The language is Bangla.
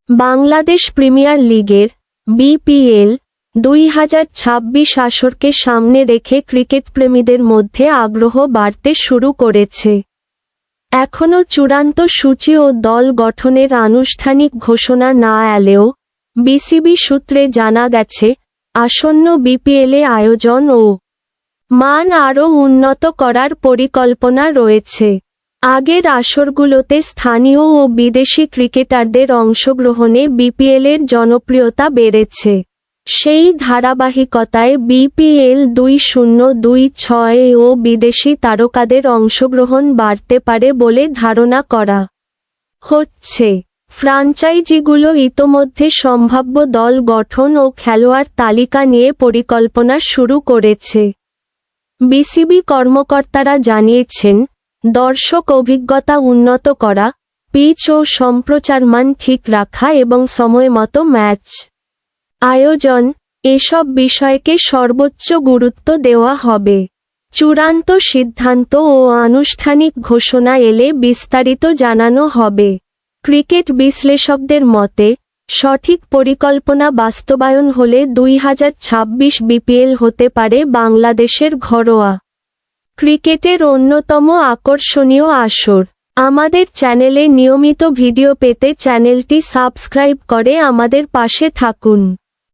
বাংলাদেশ প্রিমিয়ার লিগের বিপিএল 2026 আসরকে সামনে রেখে ক্রিকেটপ্রেমীদের মধ্যে আগ্রহ বাড়তে শুরু করেছে। এখনও চূড়ান্ত সূচি ও দল গঠনের আনুষ্ঠানিক ঘোষণা না এলেও বিসিবি সূত্রে জানা গেছে, আসন্ন বিপিএলে আয়োজন ও মান আরও উন্নত করার পরিকল্পনা রয়েছে। আগের আসরগুলোতে স্থানীয় ও বিদেশি ক্রিকেটারদের অংশগ্রহণে বিপিএলের জনপ্রিয়তা বেড়েছে। সেই ধারাবাহিকতায় বিপিএল 2026 ও বিদেশি তারকাদের অংশগ্রহণ বাড়তে পারে বলে ধারণা করা হচ্ছে। ফ্র্যাঞ্চাইজিগুলো ইতোমধ্যে সম্ভাব্য দল গঠন ও খেলোয়াড় তালিকা নিয়ে পরিকল্পনা শুরু করেছে। বিসিবি কর্মকর্তারা জানিয়েছেন, দর্শক অভিজ্ঞতা উন্নত করা, পিচ ও সম্প্রচারমান ঠিক রাখা এবং সময়মতো ম্যাচ আয়োজন, এসব বিষয়কে সর্বোচ্চ গুরুত্ব দেওয়া হবে। চূড়ান্ত সিদ্ধান্ত ও আনুষ্ঠানিক ঘোষণা এলে বিস্তারিত জানানো হবে। ক্রিকেট বিশ্লেষকদের মতে, সঠিক পরিকল্পনা বাস্তবায়ন হলে 2026 বিপিএল হতে পারে বাংলাদেশের ঘরোয়া ক্রিকেটের অন্যতম আকর্ষণীয় আসর। আমাদের চ্যানেলে নিয়মিত ভিডিও পেতে চ্যানেলটি সাবস্ক্রাইব করে আমাদের পাশে থাকুন।